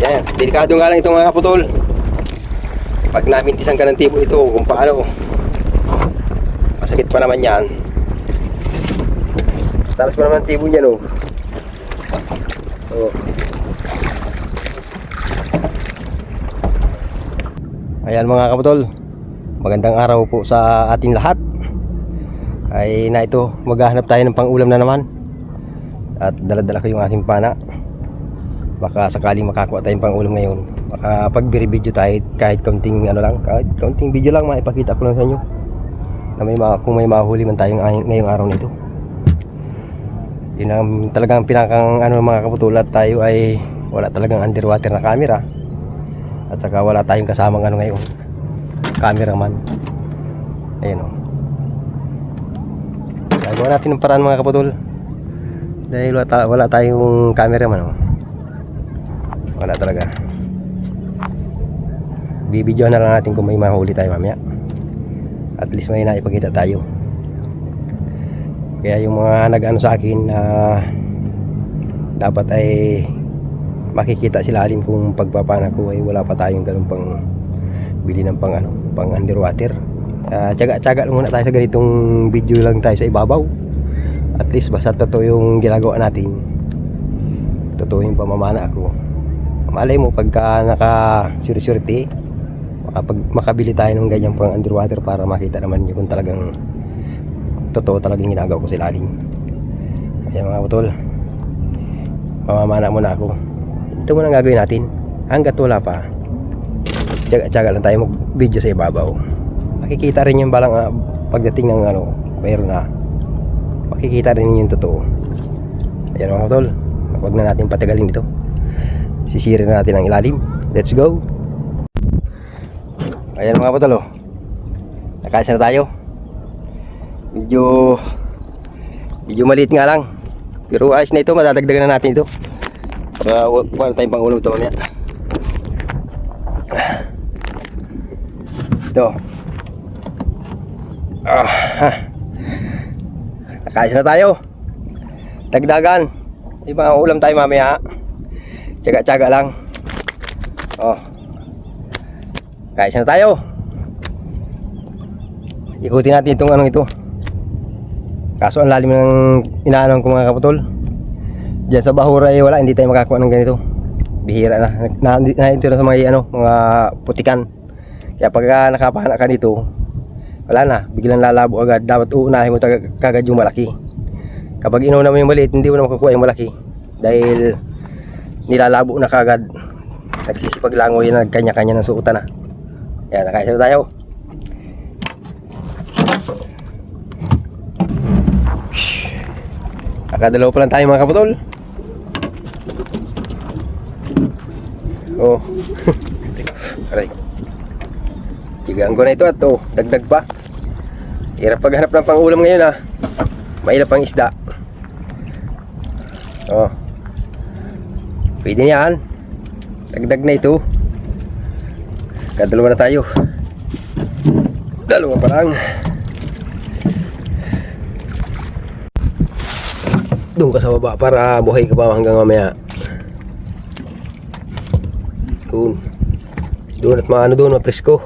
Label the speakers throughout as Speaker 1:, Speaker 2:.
Speaker 1: Yan, delikado nga lang ito mga kaputol. Pag namintisan ka ng tipo ito, kung paano, masakit pa naman yan. Talas pa naman ang tipo niya, no? Oh. Ayan mga kaputol, magandang araw po sa ating lahat. Ay na ito, maghahanap tayo ng pang-ulam na naman. At dala-dala ko yung aking pana. Baka sakaling makakuha tayong pang-ulam ngayon, baka pag-video tayo kahit kaunting ano lang, kahit kaunting video lang, maipakita ko lang sa inyo na kung may mahuli man tayong ngayong araw nito. Yun ang talagang pinakang ano mga kaputol, at tayo ay wala talagang underwater na camera. At saka wala tayong kasamang ano ngayon, cameraman. Ayun o. Gagawa natin ng paraan mga kaputol. Dahil wala tayong cameraman o. Wala talaga. Bibidyohan na lang natin kung may mahuli tayo mamaya. At least may naipakita tayo. Kaya yung mga nag-ano sa akin na dapat ay makikita sila alin kung pagpapana ko ay wala pa tayong ganun pang bili ng pang underwater. Tiyaga lang muna tayo sa ganitong video lang tayo sa ibabaw. At least basta totoo yung ginagawa natin, totoo yung pamamana ko. Malay mo pagka naka-surety, makabili tayo ng ganyan pang underwater para makita naman nyo kung talagang totoo talagang ginagawa ko sa ilalim. Ayan mga putol, pamamana muna ako. Ito muna ang gagawin natin hanggat wala pa. Tiyaga lang tayo mag-video sa ibabaw. Makikita rin yung balang pagdating ng ano, mayroon na. Makikita rin yung totoo. Ayan mga putol, huwag na natin patagalin ito. Sisirin na natin ang ilalim. Let's go. Ayan mga putol, oh. Nakaisa na tayo. Medyo maliit nga lang, pero ayos na ito. Madadagdagan na natin ito para tayong pang-ulam ito mamaya. Ito. Nakaisa na tayo. Dagdagan. Ibang ulam tayo mamaya. Tsaga-tsaga lang. Oh. Kaisa na tayo. Ikutin natin itong anong ito. Kaso ang lalim ng inaanong ko mga kaputol. Diyan sa bahura ay wala, hindi tayo makakuha ng ganito. Bihira na. Ito na sa mga putikan. Kaya pagka nakapana ka dito, wala na, biglang lalabo agad. Dapat uunahin mo kagad yung malaki. Kapag inuuna mo yung maliit, hindi mo na makukuha yung malaki. Dahil nilalabo na kagad. Nagsisipaglangoy na, kanya-kanya ng suotan na. Yan, nakaisa na tayo. Nakadalaw pa lang tayo mga kaputol. Oh. Aray. Tigaan ko na ito at oh, dagdag pa. Hirap paghanap ng pang-ulam ngayon ah. Mahirap pang isda. Oh. Pwede yan. Dagdag na ito. Kadalawa na tayo. Dalawa pa lang. Doon ka sa baba para buhay ka pa hanggang mamaya. Doon at maano doon, mapresko.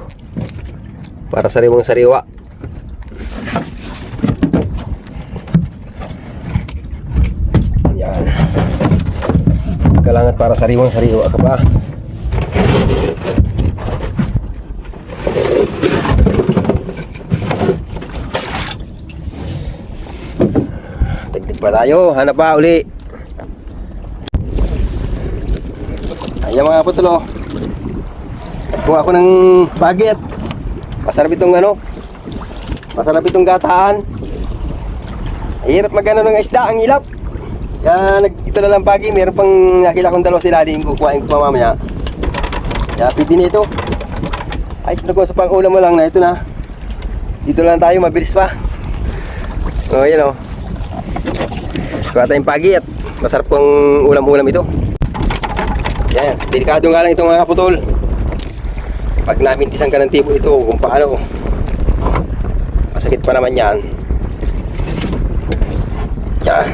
Speaker 1: Para sariwang sariwa. Yan. Kalangat para sariwang sariwa ka pa. Tagdig pa tayo, hanap pa uli. Ayan mga putulo, kuha ako ng baget. Masarap itong masarap itong gataan. Hirap magano ng isda, ang hilap. Kaya ito na lang pagi, meron pang nakita kong dalawa sila din, kukuhain ko pa mamaya. Kaya pwede nito. Ayos na ko sa pang-ulam mo lang na ito na. Dito lang tayo, mabilis pa. O yan o. Kuha tayong pagi at masarap pang ulam-ulam ito. Yan, delikado nga lang ito mga kaputol. Pag namintisan ka ng tipo ito, kung paano, masakit pa naman yan. Yan.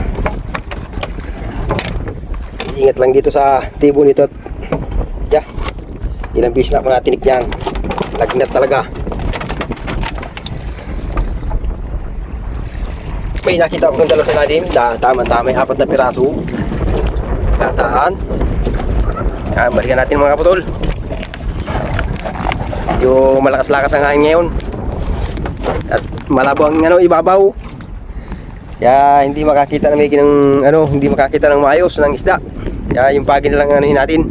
Speaker 1: Ingat lang dito sa tibo nito at Ilang beses na ako natinik yan. Lagnat talaga. May nakita ko ng dalawa sa lalim. Tama-tama, may 4 na piraso. Kataan. Yan, balikan natin mga kaputol. Yung malakas-lakas ang hangin ngayon. At malabo ang ibabaw. Kaya hindi makakita na hindi makakita ng maayos ng isda. Kaya yung pagi na lang natin.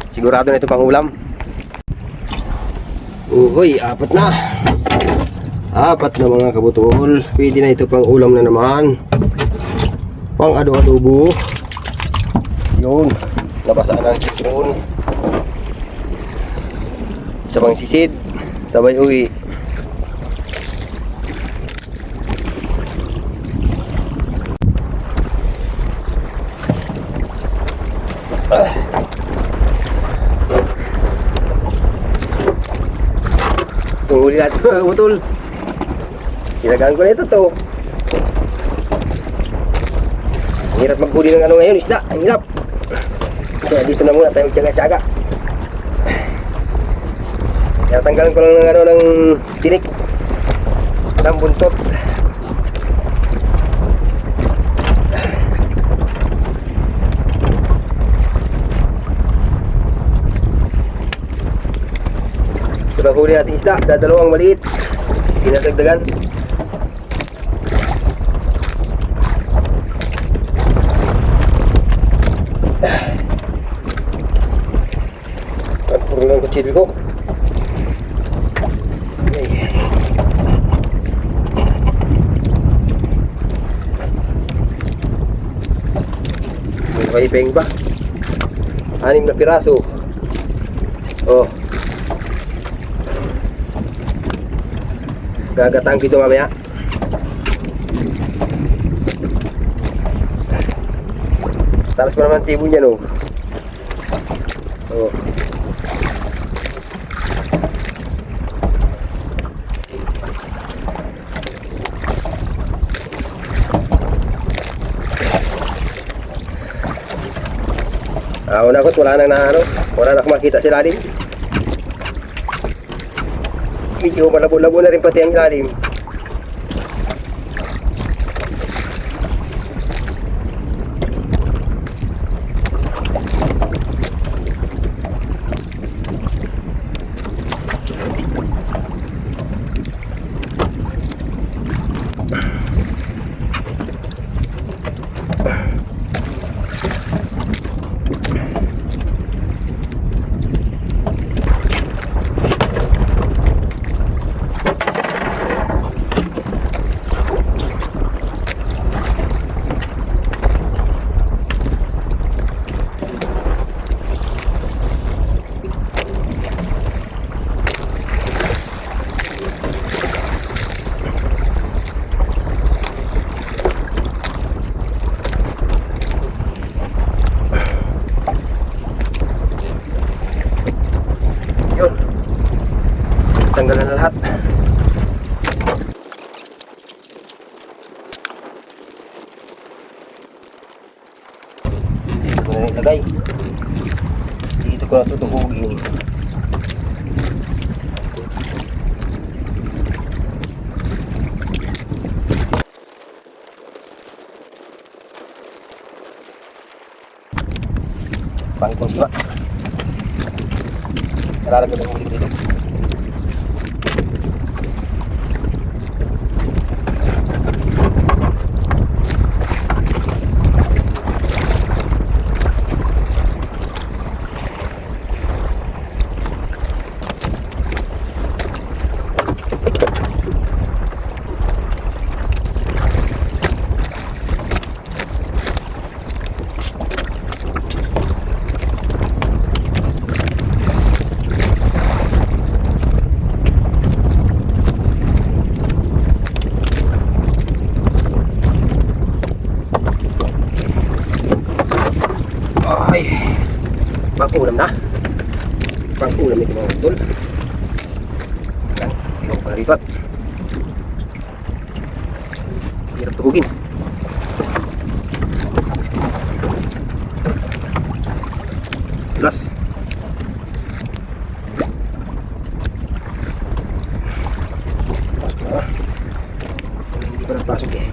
Speaker 1: Sigurado na ito pang ulam. Uhoy, 4 na. 4 na mga kabutol. Pwede na ito pang ulam na naman. Pang adobo. Yun. Nabasaan ang sitron. Sabang sisid. Sabay uwi. Tunghuli natin mga kabutol. Sinagaan ko na ito to. Hirap maghuli ng ngayon, isda. Ang hirap. Kaya dito na muna tayo magtyaga-tyaga. Kaya tanggalan ko lang ng tinik. Ng buntot. Ito na huli natin isda. Dadalawang maliit. Dinadagdagan. Puro lang kutsilyo ko. May beng ba? 6 na piraso. Oh. Gagatang dito mamaya. Talas pa naman tibo niya, no? Oh. Una ko, wala na makita sa ilalim. Medyo malabo-labo na rin pati ang ilalim. Tanggalan na lahat. Dito ko na nilagay. Dito ko na tutuhugin. Pangit mong siwa. Nalalagay na huli ko dito. Pang-ulam na. Pang-ulam ito mga utol. Yan, hindi ko palipat. Hirap tuhugin. Plus. gusto ko ng pasok eh.